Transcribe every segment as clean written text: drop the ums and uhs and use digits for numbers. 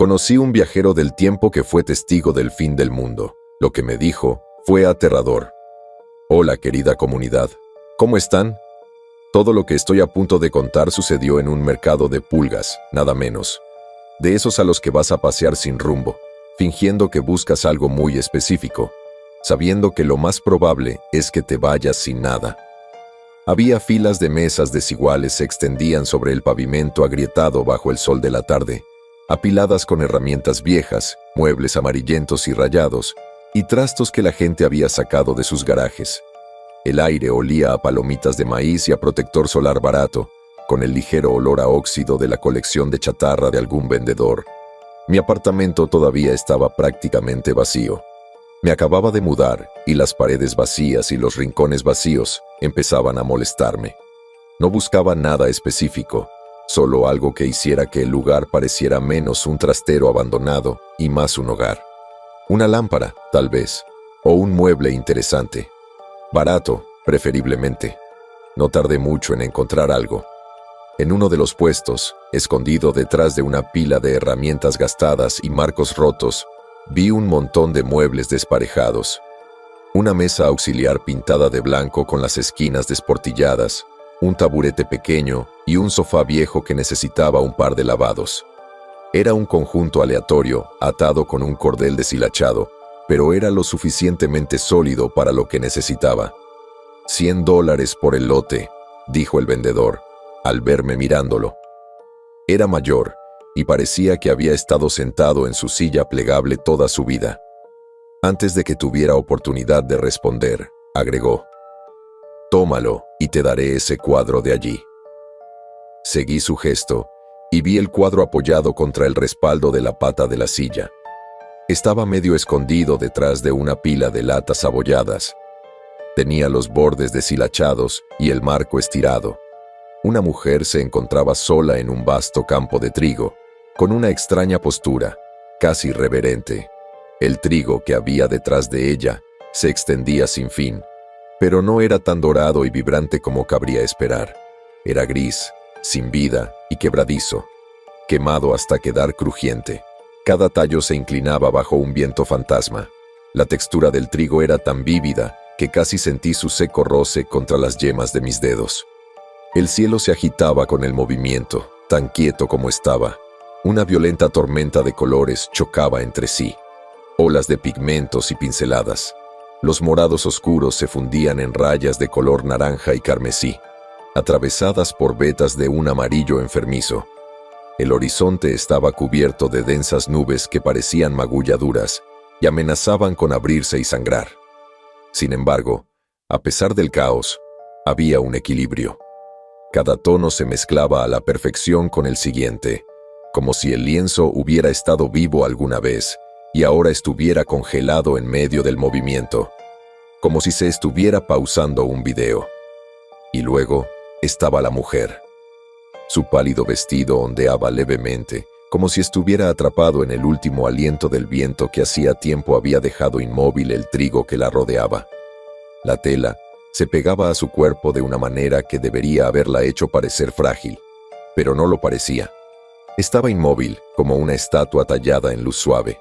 Conocí un viajero del tiempo que fue testigo del fin del mundo. Lo que me dijo fue aterrador. Hola, querida comunidad. ¿Cómo están? Todo lo que estoy a punto de contar sucedió en un mercado de pulgas, nada menos. De esos a los que vas a pasear sin rumbo, fingiendo que buscas algo muy específico, sabiendo que lo más probable es que te vayas sin nada. Había filas de mesas desiguales se extendían sobre el pavimento agrietado bajo el sol de la tarde, apiladas con herramientas viejas, muebles amarillentos y rayados, y trastos que la gente había sacado de sus garajes. El aire olía a palomitas de maíz y a protector solar barato, con el ligero olor a óxido de la colección de chatarra de algún vendedor. Mi apartamento todavía estaba prácticamente vacío. Me acababa de mudar y las paredes vacías y los rincones vacíos empezaban a molestarme. No buscaba nada específico, solo algo que hiciera que el lugar pareciera menos un trastero abandonado y más un hogar. Una lámpara, tal vez, o un mueble interesante. Barato, preferiblemente. No tardé mucho en encontrar algo. En uno de los puestos, escondido detrás de una pila de herramientas gastadas y marcos rotos, vi un montón de muebles desparejados. Una mesa auxiliar pintada de blanco con las esquinas desportilladas, un taburete pequeño y un sofá viejo que necesitaba un par de lavados. Era un conjunto aleatorio, atado con un cordel deshilachado, pero era lo suficientemente sólido para lo que necesitaba. $100 por el lote, dijo el vendedor, al verme mirándolo. Era mayor, y parecía que había estado sentado en su silla plegable toda su vida. Antes de que tuviera oportunidad de responder, agregó: «Tómalo y te daré ese cuadro de allí». Seguí su gesto y vi el cuadro apoyado contra el respaldo de la pata de la silla. Estaba medio escondido detrás de una pila de latas abolladas. Tenía los bordes deshilachados y el marco estirado. Una mujer se encontraba sola en un vasto campo de trigo, con una extraña postura, casi reverente. El trigo que había detrás de ella se extendía sin fin, pero no era tan dorado y vibrante como cabría esperar. Era gris, sin vida y quebradizo, quemado hasta quedar crujiente. Cada tallo se inclinaba bajo un viento fantasma. La textura del trigo era tan vívida que casi sentí su seco roce contra las yemas de mis dedos. El cielo se agitaba con el movimiento, tan quieto como estaba. Una violenta tormenta de colores chocaba entre sí. Olas de pigmentos y pinceladas. Los morados oscuros se fundían en rayas de color naranja y carmesí, atravesadas por vetas de un amarillo enfermizo. El horizonte estaba cubierto de densas nubes que parecían magulladuras y amenazaban con abrirse y sangrar. Sin embargo, a pesar del caos, había un equilibrio. Cada tono se mezclaba a la perfección con el siguiente, como si el lienzo hubiera estado vivo alguna vez y ahora estuviera congelado en medio del movimiento, como si se estuviera pausando un video. Y luego estaba la mujer. Su pálido vestido ondeaba levemente, como si estuviera atrapado en el último aliento del viento que hacía tiempo había dejado inmóvil el trigo que la rodeaba. La tela se pegaba a su cuerpo de una manera que debería haberla hecho parecer frágil, pero no lo parecía. Estaba inmóvil, como una estatua tallada en luz suave.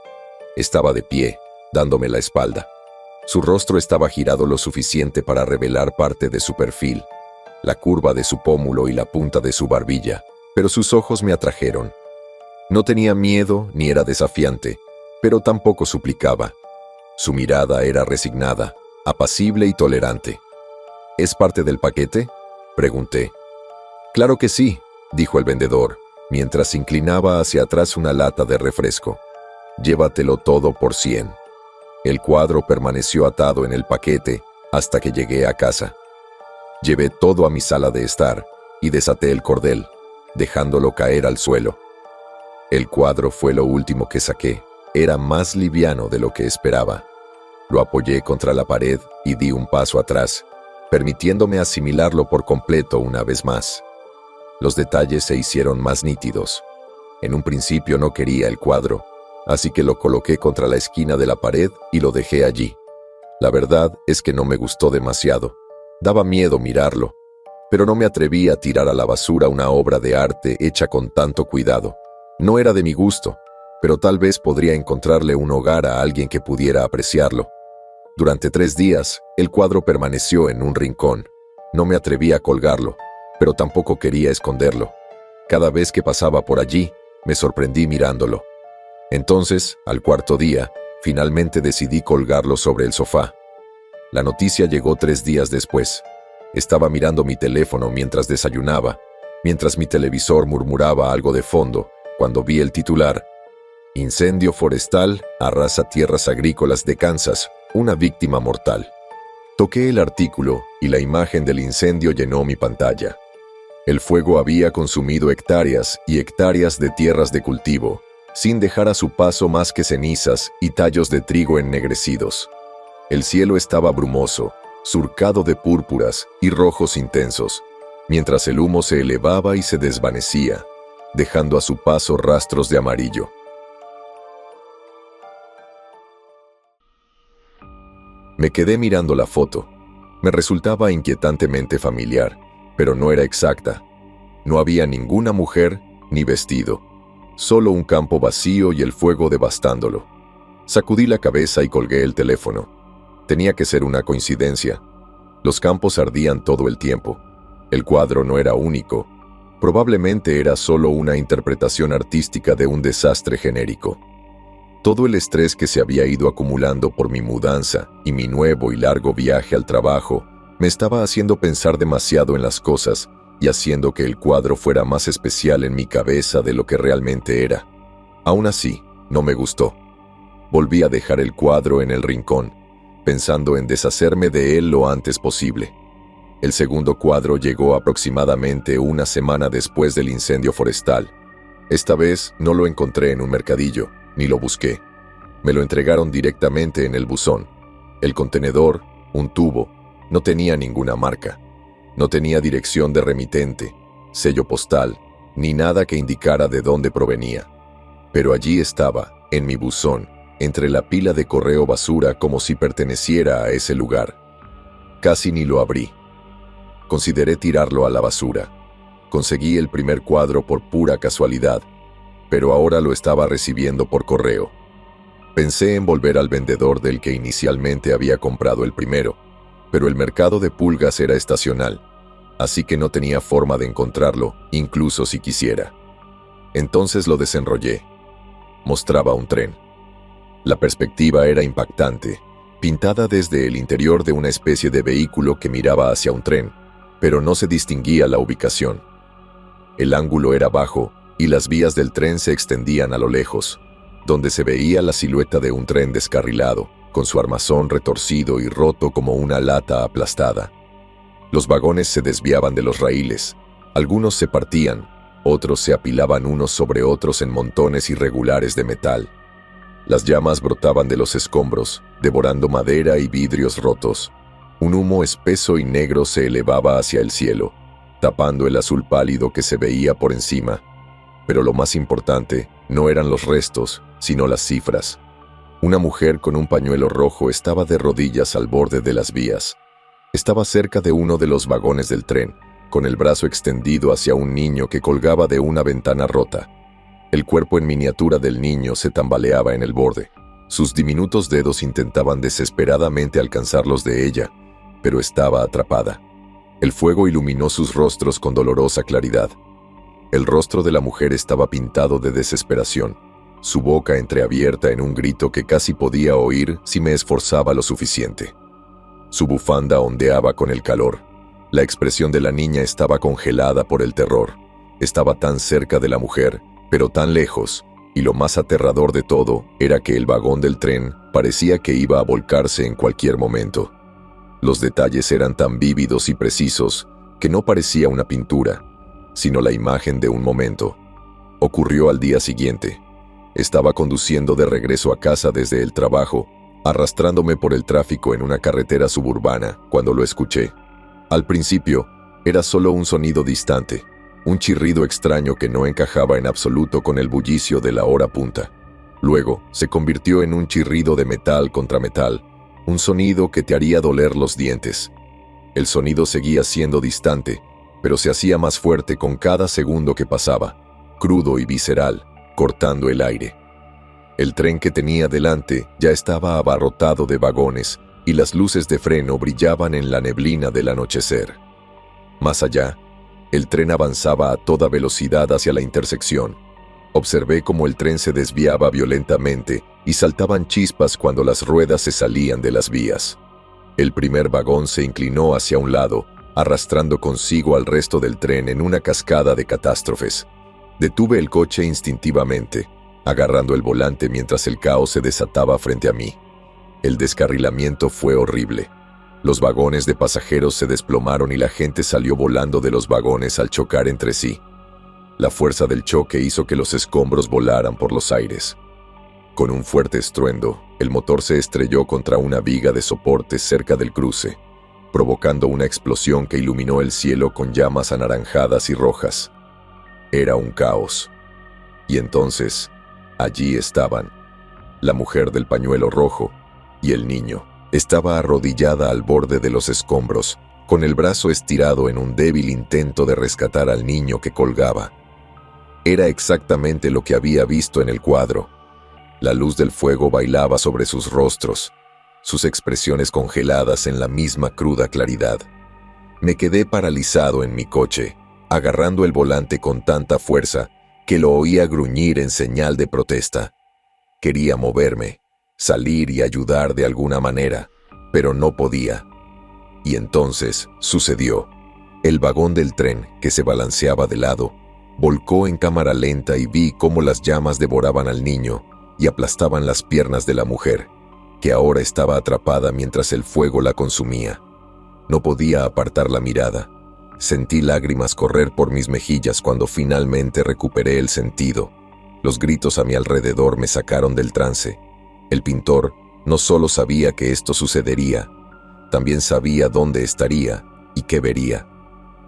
Estaba de pie, dándome la espalda. Su rostro estaba girado lo suficiente para revelar parte de su perfil, la curva de su pómulo y la punta de su barbilla, pero sus ojos me atrajeron. No tenía miedo ni era desafiante, pero tampoco suplicaba. Su mirada era resignada, apacible y tolerante. ¿Es parte del paquete?, pregunté. Claro que sí, dijo el vendedor, mientras inclinaba hacia atrás una lata de refresco. Llévatelo todo por 100. El cuadro permaneció atado en el paquete hasta que llegué a casa. Llevé todo a mi sala de estar y desaté el cordel, dejándolo caer al suelo. El cuadro fue lo último que saqué. Era más liviano de lo que esperaba. Lo apoyé contra la pared y di un paso atrás, permitiéndome asimilarlo por completo una vez más. Los detalles se hicieron más nítidos. En un principio no quería el cuadro, así que lo coloqué contra la esquina de la pared y lo dejé allí. La verdad es que no me gustó demasiado. Daba miedo mirarlo, pero no me atreví a tirar a la basura una obra de arte hecha con tanto cuidado. No era de mi gusto, pero tal vez podría encontrarle un hogar a alguien que pudiera apreciarlo. Durante 3 días, el cuadro permaneció en un rincón. No me atreví a colgarlo, pero tampoco quería esconderlo. Cada vez que pasaba por allí, me sorprendí mirándolo. Entonces, al 4.º día, finalmente decidí colgarlo sobre el sofá. La noticia llegó 3 días después. Estaba mirando mi teléfono mientras desayunaba, mientras mi televisor murmuraba algo de fondo, cuando vi el titular: Incendio forestal arrasa tierras agrícolas de Kansas, una víctima mortal. Toqué el artículo y la imagen del incendio llenó mi pantalla. El fuego había consumido hectáreas y hectáreas de tierras de cultivo, sin dejar a su paso más que cenizas y tallos de trigo ennegrecidos. El cielo estaba brumoso, surcado de púrpuras y rojos intensos, mientras el humo se elevaba y se desvanecía, dejando a su paso rastros de amarillo. Me quedé mirando la foto. Me resultaba inquietantemente familiar, pero no era exacta. No había ninguna mujer ni vestido, solo un campo vacío y el fuego devastándolo. Sacudí la cabeza y colgué el teléfono. Tenía que ser una coincidencia. Los campos ardían todo el tiempo. El cuadro no era único. Probablemente era solo una interpretación artística de un desastre genérico. Todo el estrés que se había ido acumulando por mi mudanza y mi nuevo y largo viaje al trabajo me estaba haciendo pensar demasiado en las cosas y haciendo que el cuadro fuera más especial en mi cabeza de lo que realmente era. Aún así, no me gustó. Volví a dejar el cuadro en el rincón, pensando en deshacerme de él lo antes posible. El segundo cuadro llegó aproximadamente una semana después del incendio forestal. Esta vez no lo encontré en un mercadillo, ni lo busqué. Me lo entregaron directamente en el buzón. El contenedor, un tubo, no tenía ninguna marca. No tenía dirección de remitente, sello postal, ni nada que indicara de dónde provenía. Pero allí estaba, en mi buzón, entre la pila de correo basura como si perteneciera a ese lugar. Casi ni lo abrí. Consideré tirarlo a la basura. Conseguí el primer cuadro por pura casualidad, pero ahora lo estaba recibiendo por correo. Pensé en volver al vendedor del que inicialmente había comprado el primero, pero el mercado de pulgas era estacional, así que no tenía forma de encontrarlo, incluso si quisiera. Entonces lo desenrollé. Mostraba un tren. La perspectiva era impactante, pintada desde el interior de una especie de vehículo que miraba hacia un tren, pero no se distinguía la ubicación. El ángulo era bajo y las vías del tren se extendían a lo lejos, donde se veía la silueta de un tren descarrilado, con su armazón retorcido y roto como una lata aplastada. Los vagones se desviaban de los raíles, algunos se partían, otros se apilaban unos sobre otros en montones irregulares de metal. Las llamas brotaban de los escombros, devorando madera y vidrios rotos. Un humo espeso y negro se elevaba hacia el cielo, tapando el azul pálido que se veía por encima. Pero lo más importante no eran los restos, sino las cifras. Una mujer con un pañuelo rojo estaba de rodillas al borde de las vías. Estaba cerca de uno de los vagones del tren, con el brazo extendido hacia un niño que colgaba de una ventana rota. El cuerpo en miniatura del niño se tambaleaba en el borde. Sus diminutos dedos intentaban desesperadamente alcanzar los de ella, pero estaba atrapada. El fuego iluminó sus rostros con dolorosa claridad. El rostro de la mujer estaba pintado de desesperación, su boca entreabierta en un grito que casi podía oír si me esforzaba lo suficiente. Su bufanda ondeaba con el calor. La expresión de la niña estaba congelada por el terror. Estaba tan cerca de la mujer, pero tan lejos, y lo más aterrador de todo era que el vagón del tren parecía que iba a volcarse en cualquier momento. Los detalles eran tan vívidos y precisos que no parecía una pintura, sino la imagen de un momento. Ocurrió al día siguiente. Estaba conduciendo de regreso a casa desde el trabajo, arrastrándome por el tráfico en una carretera suburbana, cuando lo escuché. Al principio, era solo un sonido distante, un chirrido extraño que no encajaba en absoluto con el bullicio de la hora punta. Luego, se convirtió en un chirrido de metal contra metal, un sonido que te haría doler los dientes. El sonido seguía siendo distante, pero se hacía más fuerte con cada segundo que pasaba, crudo y visceral, cortando el aire. El tren que tenía delante ya estaba abarrotado de vagones y las luces de freno brillaban en la neblina del anochecer. Más allá, el tren avanzaba a toda velocidad hacia la intersección. Observé cómo el tren se desviaba violentamente y saltaban chispas cuando las ruedas se salían de las vías. El primer vagón se inclinó hacia un lado, arrastrando consigo al resto del tren en una cascada de catástrofes. Detuve el coche instintivamente, agarrando el volante mientras el caos se desataba frente a mí. El descarrilamiento fue horrible. Los vagones de pasajeros se desplomaron y la gente salió volando de los vagones al chocar entre sí. La fuerza del choque hizo que los escombros volaran por los aires. Con un fuerte estruendo, el motor se estrelló contra una viga de soporte cerca del cruce, provocando una explosión que iluminó el cielo con llamas anaranjadas y rojas. Era un caos. Y entonces, allí estaban, la mujer del pañuelo rojo y el niño. Estaba arrodillada al borde de los escombros, con el brazo estirado en un débil intento de rescatar al niño que colgaba. Era exactamente lo que había visto en el cuadro. La luz del fuego bailaba sobre sus rostros, sus expresiones congeladas en la misma cruda claridad. Me quedé paralizado en mi coche, agarrando el volante con tanta fuerza que lo oía gruñir en señal de protesta. Quería moverme, salir y ayudar de alguna manera, pero no podía. Y entonces sucedió. El vagón del tren, que se balanceaba de lado, volcó en cámara lenta y vi cómo las llamas devoraban al niño y aplastaban las piernas de la mujer, que ahora estaba atrapada mientras el fuego la consumía. No podía apartar la mirada. Sentí lágrimas correr por mis mejillas cuando finalmente recuperé el sentido. Los gritos a mi alrededor me sacaron del trance. El pintor no solo sabía que esto sucedería, también sabía dónde estaría y qué vería.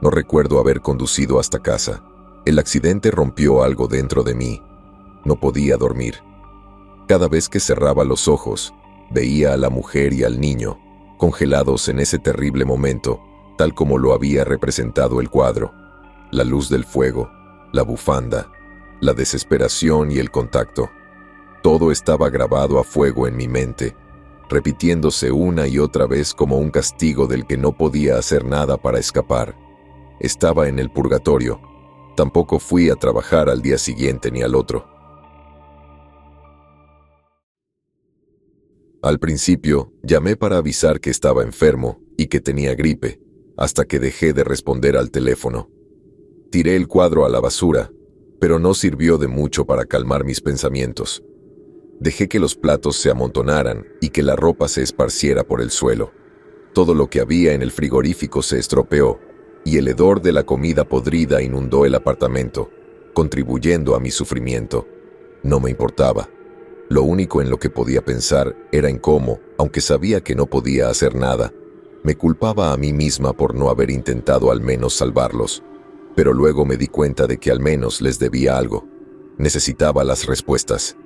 No recuerdo haber conducido hasta casa. El accidente rompió algo dentro de mí. No podía dormir. Cada vez que cerraba los ojos, veía a la mujer y al niño, congelados en ese terrible momento, tal como lo había representado el cuadro. La luz del fuego, la bufanda, la desesperación y el contacto. Todo estaba grabado a fuego en mi mente, repitiéndose una y otra vez como un castigo del que no podía hacer nada para escapar. Estaba en el purgatorio. Tampoco fui a trabajar al día siguiente ni al otro. Al principio, llamé para avisar que estaba enfermo y que tenía gripe, hasta que dejé de responder al teléfono. Tiré el cuadro a la basura, pero no sirvió de mucho para calmar mis pensamientos. Dejé que los platos se amontonaran y que la ropa se esparciera por el suelo. Todo lo que había en el frigorífico se estropeó, y el hedor de la comida podrida inundó el apartamento, contribuyendo a mi sufrimiento. No me importaba. Lo único en lo que podía pensar era en cómo, aunque sabía que no podía hacer nada, me culpaba a mí misma por no haber intentado al menos salvarlos. Pero luego me di cuenta de que al menos les debía algo. Necesitaba las respuestas.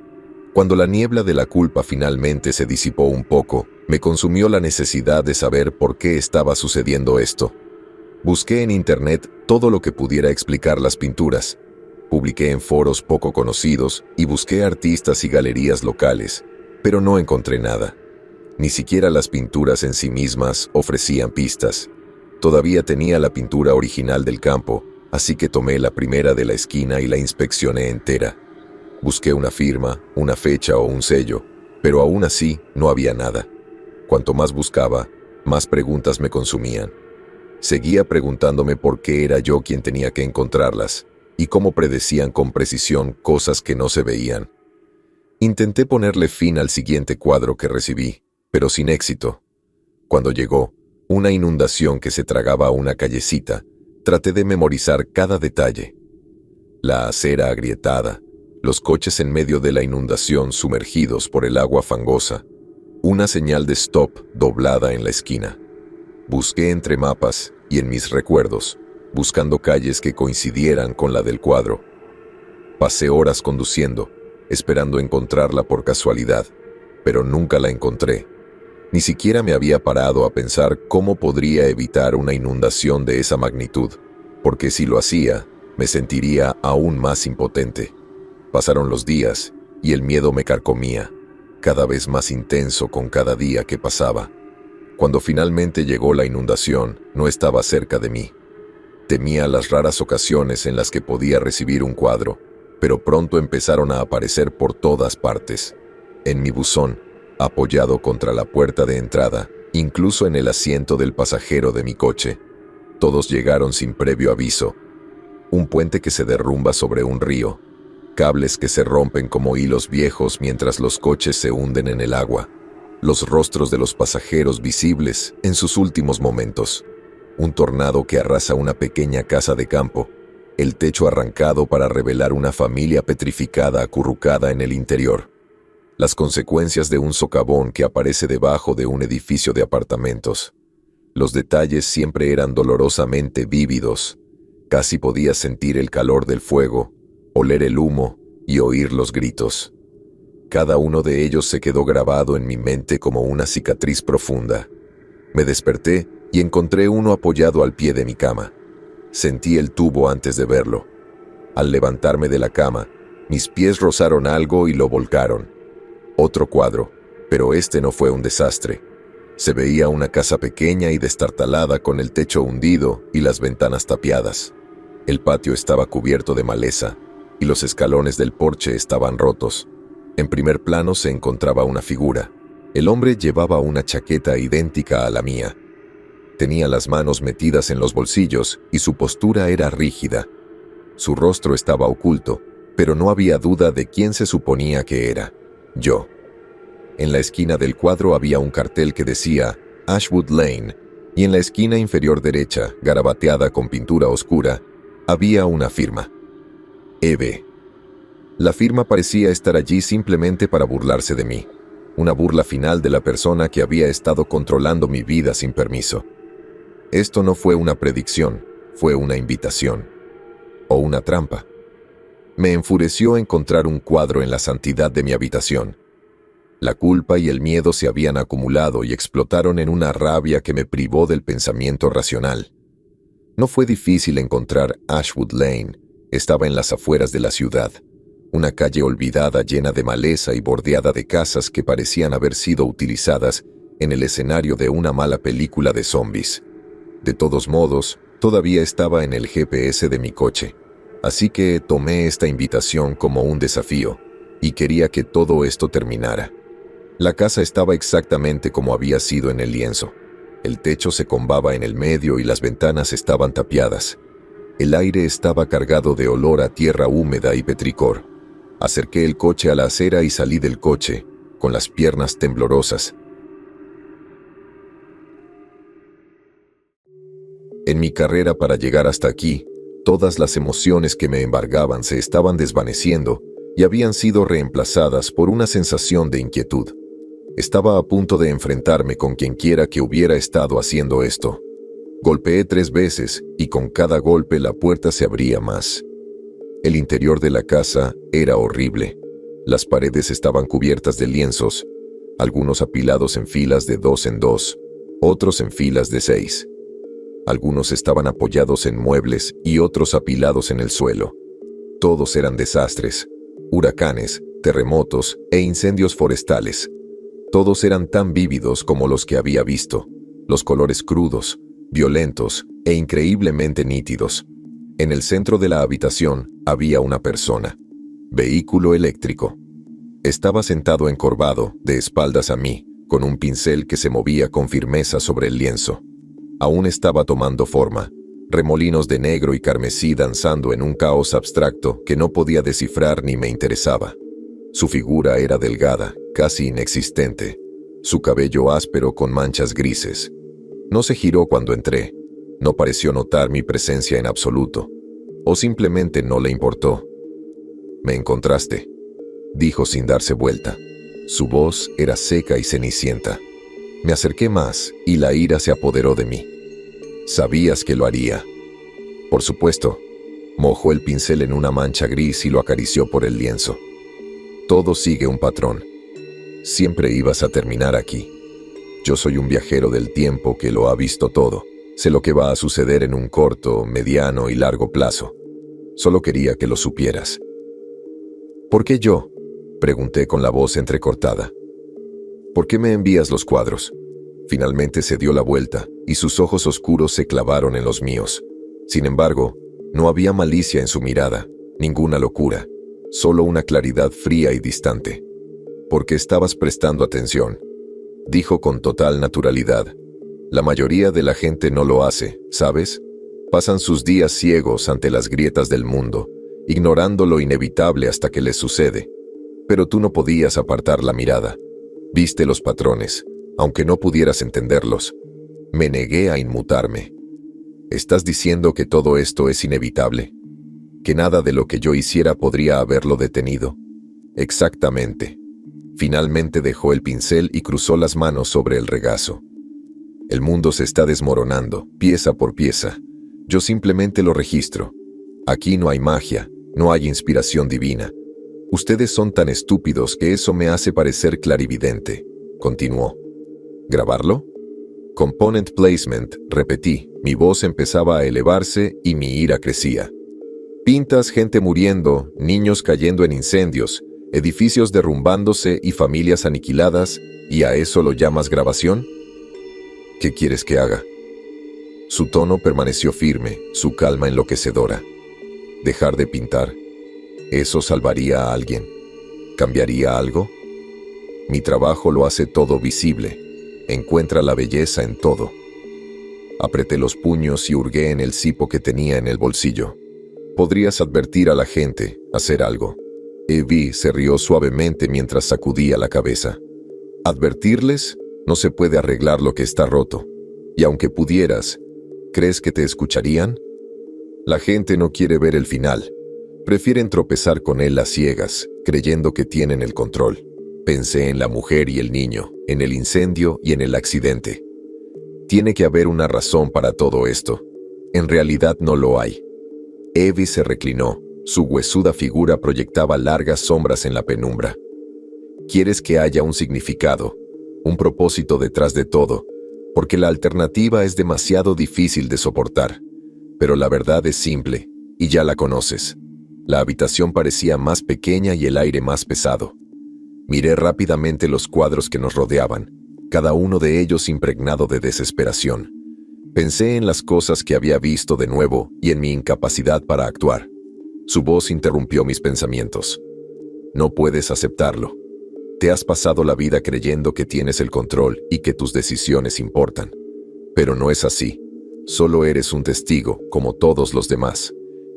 Cuando la niebla de la culpa finalmente se disipó un poco, me consumió la necesidad de saber por qué estaba sucediendo esto. Busqué en internet todo lo que pudiera explicar las pinturas. Publiqué en foros poco conocidos y busqué artistas y galerías locales, pero no encontré nada. Ni siquiera las pinturas en sí mismas ofrecían pistas. Todavía tenía la pintura original del campo, así que tomé la primera de la esquina y la inspeccioné entera. Busqué una firma, una fecha o un sello, pero aún así no había nada. Cuanto más buscaba, más preguntas me consumían. Seguía preguntándome por qué era yo quien tenía que encontrarlas y cómo predecían con precisión cosas que no se veían. Intenté ponerle fin al siguiente cuadro que recibí, pero sin éxito. Cuando llegó, una inundación que se tragaba a una callecita, traté de memorizar cada detalle. La acera agrietada, los coches en medio de la inundación sumergidos por el agua fangosa, una señal de stop doblada en la esquina. Busqué entre mapas y en mis recuerdos, buscando calles que coincidieran con la del cuadro. Pasé horas conduciendo, esperando encontrarla por casualidad, pero nunca la encontré. Ni siquiera me había parado a pensar cómo podría evitar una inundación de esa magnitud, porque si lo hacía, me sentiría aún más impotente. Pasaron los días, y el miedo me carcomía, cada vez más intenso con cada día que pasaba. Cuando finalmente llegó la inundación, no estaba cerca de mí. Temía las raras ocasiones en las que podía recibir un cuadro, pero pronto empezaron a aparecer por todas partes. En mi buzón, apoyado contra la puerta de entrada, incluso en el asiento del pasajero de mi coche. Todos llegaron sin previo aviso. Un puente que se derrumba sobre un río, cables que se rompen como hilos viejos mientras los coches se hunden en el agua, los rostros de los pasajeros visibles en sus últimos momentos, un tornado que arrasa una pequeña casa de campo, el techo arrancado para revelar una familia petrificada acurrucada en el interior, las consecuencias de un socavón que aparece debajo de un edificio de apartamentos. Los detalles siempre eran dolorosamente vívidos. Casi podía sentir el calor del fuego, oler el humo y oír los gritos. Cada uno de ellos se quedó grabado en mi mente como una cicatriz profunda. Me desperté y encontré uno apoyado al pie de mi cama. Sentí el tubo antes de verlo. Al levantarme de la cama, mis pies rozaron algo y lo volcaron. Otro cuadro, pero este no fue un desastre. Se veía una casa pequeña y destartalada con el techo hundido y las ventanas tapiadas. El patio estaba cubierto de maleza y los escalones del porche estaban rotos. En primer plano se encontraba una figura. El hombre llevaba una chaqueta idéntica a la mía. Tenía las manos metidas en los bolsillos y su postura era rígida. Su rostro estaba oculto, pero no había duda de quién se suponía que era. Yo. En la esquina del cuadro había un cartel que decía Ashwood Lane, y en la esquina inferior derecha, garabateada con pintura oscura, había una firma. E.B. La firma parecía estar allí simplemente para burlarse de mí, una burla final de la persona que había estado controlando mi vida sin permiso. Esto no fue una predicción, fue una invitación. O una trampa. Me enfureció encontrar un cuadro en la santidad de mi habitación. La culpa y el miedo se habían acumulado y explotaron en una rabia que me privó del pensamiento racional. No fue difícil encontrar Ashwood Lane. Estaba en las afueras de la ciudad, una calle olvidada llena de maleza y bordeada de casas que parecían haber sido utilizadas en el escenario de una mala película de zombies. De todos modos, todavía estaba en el GPS de mi coche, así que tomé esta invitación como un desafío y quería que todo esto terminara. La casa estaba exactamente como había sido en el lienzo. El techo se combaba en el medio y las ventanas estaban tapiadas. El aire estaba cargado de olor a tierra húmeda y petricor. Acerqué el coche a la acera y salí del coche, con las piernas temblorosas. En mi carrera para llegar hasta aquí, todas las emociones que me embargaban se estaban desvaneciendo y habían sido reemplazadas por una sensación de inquietud. Estaba a punto de enfrentarme con quienquiera que hubiera estado haciendo esto. Golpeé 3 veces y con cada golpe la puerta se abría más. El interior de la casa era horrible. Las paredes estaban cubiertas de lienzos, algunos apilados en filas de 2 en 2, otros en filas de 6. Algunos estaban apoyados en muebles y otros apilados en el suelo. Todos eran desastres, huracanes, terremotos e incendios forestales. Todos eran tan vívidos como los que había visto, los colores crudos, violentos e increíblemente nítidos. En el centro de la habitación había una persona. Vehículo eléctrico. Estaba sentado encorvado, de espaldas a mí, con un pincel que se movía con firmeza sobre el lienzo. Aún estaba tomando forma, remolinos de negro y carmesí danzando en un caos abstracto que no podía descifrar ni me interesaba. Su figura era delgada, casi inexistente, su cabello áspero con manchas grises. No se giró cuando entré, no pareció notar mi presencia en absoluto, o simplemente no le importó. «Me encontraste», dijo sin darse vuelta. Su voz era seca y cenicienta. Me acerqué más y la ira se apoderó de mí. «Sabías que lo haría». Por supuesto. Mojó el pincel en una mancha gris y lo acarició por el lienzo. «Todo sigue un patrón. Siempre ibas a terminar aquí. Yo soy un viajero del tiempo que lo ha visto todo. Sé lo que va a suceder en un corto, mediano y largo plazo. Solo quería que lo supieras». «¿Por qué yo?», Pregunté con la voz entrecortada. ¿Por qué me envías los cuadros? Finalmente se dio la vuelta y sus ojos oscuros se clavaron en los míos. Sin embargo, no había malicia en su mirada, ninguna locura, solo una claridad fría y distante. «¿Por qué estabas prestando atención?», dijo con total naturalidad. «La mayoría de la gente no lo hace, ¿sabes? Pasan sus días ciegos ante las grietas del mundo, ignorando lo inevitable hasta que les sucede. Pero tú no podías apartar la mirada. Viste los patrones, aunque no pudieras entenderlos. Me negué a inmutarme. ¿Estás diciendo que todo esto es inevitable? ¿Que nada de lo que yo hiciera podría haberlo detenido?» «Exactamente». Finalmente dejó el pincel y cruzó las manos sobre el regazo. «El mundo se está desmoronando, pieza por pieza. Yo simplemente lo registro. Aquí no hay magia, no hay inspiración divina. Ustedes son tan estúpidos que eso me hace parecer clarividente», continuó. «¿Grabarlo?» «Component placement», repetí. Mi voz empezaba a elevarse y mi ira crecía. «Pintas gente muriendo, niños cayendo en incendios, edificios derrumbándose y familias aniquiladas, ¿y a eso lo llamas grabación? ¿Qué quieres que haga?» Su tono permaneció firme, su calma enloquecedora. ¿Dejar de pintar? ¿Eso salvaría a alguien? ¿Cambiaría algo? Mi trabajo lo hace todo visible. Encuentra la belleza en todo. Apreté los puños y hurgué en el cipo que tenía en el bolsillo. «Podrías advertir a la gente, hacer algo». Evie se rió suavemente mientras sacudía la cabeza. «¿Advertirles? No se puede arreglar lo que está roto. Y aunque pudieras, ¿crees que te escucharían? La gente no quiere ver el final. Prefieren tropezar con él a ciegas, creyendo que tienen el control». Pensé en la mujer y el niño, en el incendio y en el accidente. Tiene que haber una razón para todo esto. En realidad no lo hay. Evie se reclinó. Su huesuda figura proyectaba largas sombras en la penumbra. «Quieres que haya un significado, un propósito detrás de todo, porque la alternativa es demasiado difícil de soportar. Pero la verdad es simple, y ya la conoces». La habitación parecía más pequeña y el aire más pesado. Miré rápidamente los cuadros que nos rodeaban, cada uno de ellos impregnado de desesperación. Pensé en las cosas que había visto de nuevo y en mi incapacidad para actuar. Su voz interrumpió mis pensamientos. «No puedes aceptarlo. Te has pasado la vida creyendo que tienes el control y que tus decisiones importan. Pero no es así. Solo eres un testigo, como todos los demás.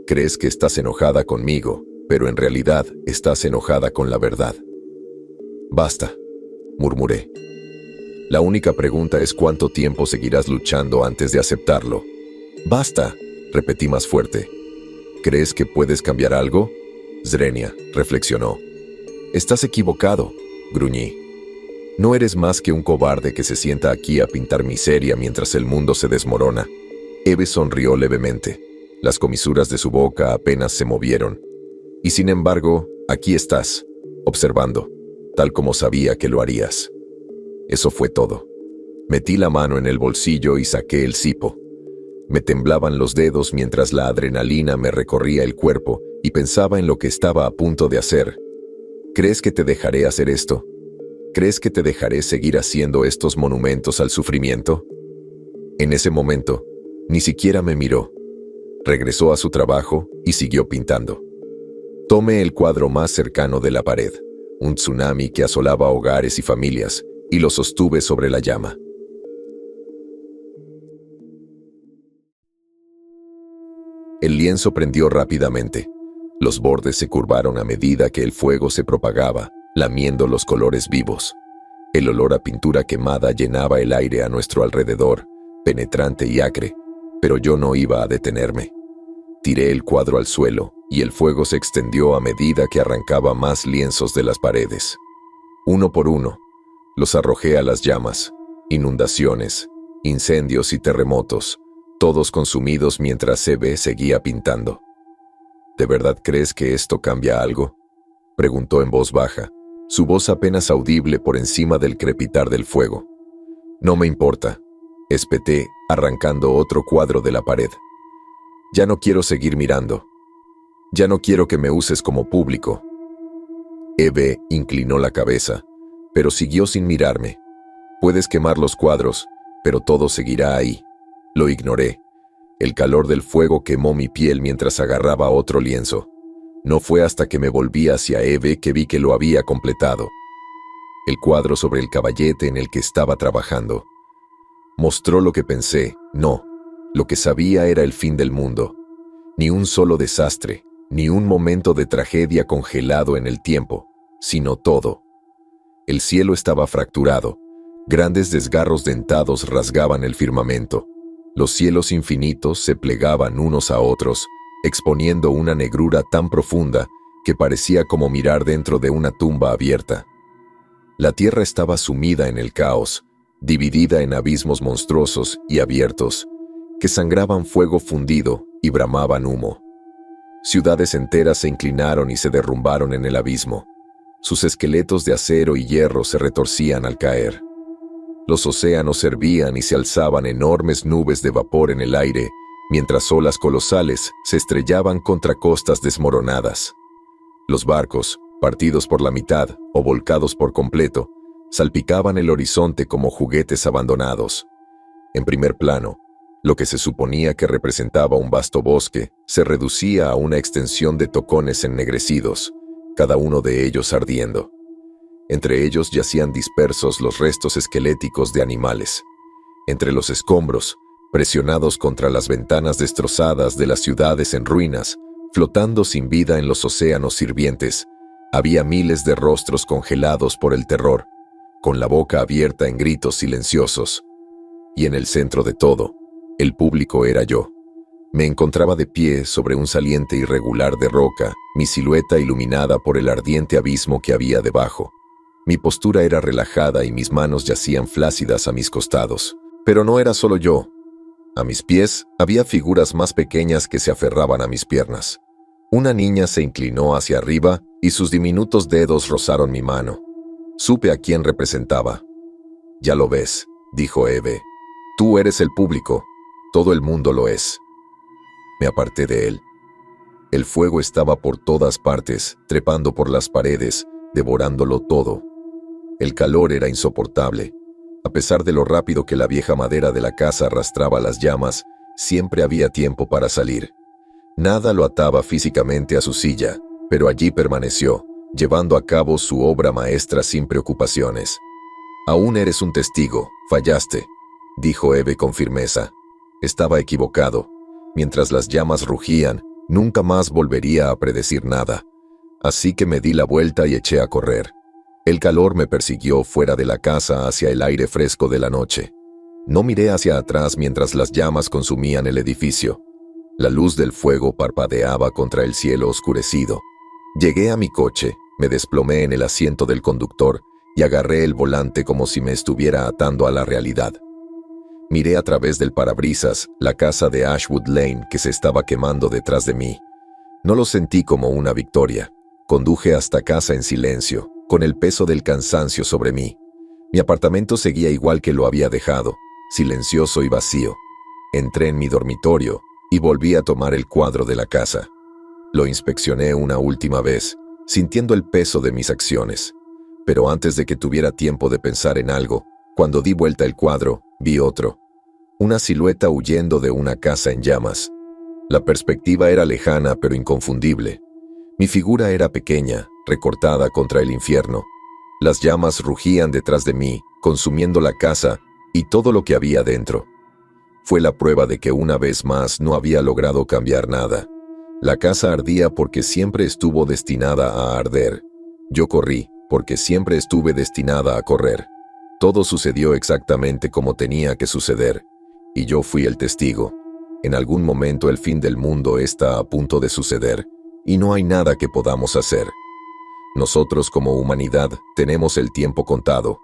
Crees que estás enojada conmigo, pero en realidad estás enojada con la verdad». «Basta», murmuré. «La única pregunta es cuánto tiempo seguirás luchando antes de aceptarlo». «Basta», repetí más fuerte. «¿Crees que puedes cambiar algo?» Zrenia reflexionó. «Estás equivocado», gruñí. «No eres más que un cobarde que se sienta aquí a pintar miseria mientras el mundo se desmorona». Eve sonrió levemente. Las comisuras de su boca apenas se movieron. «Y sin embargo, aquí estás, observando, tal como sabía que lo harías». Eso fue todo. Metí la mano en el bolsillo y saqué el cipo. Me temblaban los dedos mientras la adrenalina me recorría el cuerpo y pensaba en lo que estaba a punto de hacer. «¿Crees que te dejaré hacer esto? ¿Crees que te dejaré seguir haciendo estos monumentos al sufrimiento?» En ese momento, ni siquiera me miró. Regresó a su trabajo y siguió pintando. Tomé el cuadro más cercano de la pared, un tsunami que asolaba hogares y familias, y lo sostuve sobre la llama. El lienzo prendió rápidamente. Los bordes se curvaron a medida que el fuego se propagaba, lamiendo los colores vivos. El olor a pintura quemada llenaba el aire a nuestro alrededor, penetrante y acre, pero yo no iba a detenerme. Tiré el cuadro al suelo y el fuego se extendió a medida que arrancaba más lienzos de las paredes. Uno por uno, los arrojé a las llamas, inundaciones, incendios y terremotos, todos consumidos mientras Eve seguía pintando. ¿De verdad crees que esto cambia algo?, preguntó en voz baja, su voz apenas audible por encima del crepitar del fuego. «No me importa», espeté, arrancando otro cuadro de la pared. «Ya no quiero seguir mirando. Ya no quiero que me uses como público». Eve inclinó la cabeza, pero siguió sin mirarme. Puedes quemar los cuadros, pero todo seguirá ahí. Lo ignoré. El calor del fuego quemó mi piel mientras agarraba otro lienzo. No fue hasta que me volví hacia Eve que vi que lo había completado. El cuadro sobre el caballete en el que estaba trabajando. Mostró lo que pensé, no. Lo que sabía era el fin del mundo. Ni un solo desastre, ni un momento de tragedia congelado en el tiempo, sino todo. El cielo estaba fracturado. Grandes desgarros dentados rasgaban el firmamento. Los cielos infinitos se plegaban unos a otros, exponiendo una negrura tan profunda que parecía como mirar dentro de una tumba abierta. La tierra estaba sumida en el caos, dividida en abismos monstruosos y abiertos, que sangraban fuego fundido y bramaban humo. Ciudades enteras se inclinaron y se derrumbaron en el abismo. Sus esqueletos de acero y hierro se retorcían al caer. Los océanos hervían y se alzaban enormes nubes de vapor en el aire, mientras olas colosales se estrellaban contra costas desmoronadas. Los barcos, partidos por la mitad o volcados por completo, salpicaban el horizonte como juguetes abandonados. En primer plano, lo que se suponía que representaba un vasto bosque se reducía a una extensión de tocones ennegrecidos, cada uno de ellos ardiendo. Entre ellos yacían dispersos los restos esqueléticos de animales. Entre los escombros, presionados contra las ventanas destrozadas de las ciudades en ruinas, flotando sin vida en los océanos hirvientes, había miles de rostros congelados por el terror, con la boca abierta en gritos silenciosos. Y en el centro de todo, el público era yo. Me encontraba de pie sobre un saliente irregular de roca, mi silueta iluminada por el ardiente abismo que había debajo. Mi postura era relajada y mis manos yacían flácidas a mis costados. Pero no era solo yo. A mis pies había figuras más pequeñas que se aferraban a mis piernas. Una niña se inclinó hacia arriba y sus diminutos dedos rozaron mi mano. Supe a quién representaba. «Ya lo ves», dijo Eve. «Tú eres el público. Todo el mundo lo es». Me aparté de él. El fuego estaba por todas partes, trepando por las paredes, devorándolo todo. El calor era insoportable. A pesar de lo rápido que la vieja madera de la casa arrastraba las llamas, siempre había tiempo para salir. Nada lo ataba físicamente a su silla, pero allí permaneció, llevando a cabo su obra maestra sin preocupaciones. «Aún eres un testigo, fallaste», dijo Eve con firmeza. Estaba equivocado. Mientras las llamas rugían, nunca más volvería a predecir nada. Así que me di la vuelta y eché a correr. El calor me persiguió fuera de la casa hacia el aire fresco de la noche. No miré hacia atrás mientras las llamas consumían el edificio. La luz del fuego parpadeaba contra el cielo oscurecido. Llegué a mi coche, me desplomé en el asiento del conductor y agarré el volante como si me estuviera atando a la realidad. Miré a través del parabrisas la casa de Ashwood Lane que se estaba quemando detrás de mí. No lo sentí como una victoria. Conduje hasta casa en silencio, con el peso del cansancio sobre mí. Mi apartamento seguía igual que lo había dejado, silencioso y vacío. Entré en mi dormitorio y volví a tomar el cuadro de la casa. Lo inspeccioné una última vez, sintiendo el peso de mis acciones. Pero antes de que tuviera tiempo de pensar en algo, cuando di vuelta el cuadro, vi otro. Una silueta huyendo de una casa en llamas. La perspectiva era lejana pero inconfundible. Mi figura era pequeña, recortada contra el infierno. Las llamas rugían detrás de mí, consumiendo la casa y todo lo que había dentro. Fue la prueba de que una vez más no había logrado cambiar nada. La casa ardía porque siempre estuvo destinada a arder. Yo corrí porque siempre estuve destinada a correr. Todo sucedió exactamente como tenía que suceder, y yo fui el testigo. En algún momento el fin del mundo está a punto de suceder, y no hay nada que podamos hacer. Nosotros como humanidad tenemos el tiempo contado,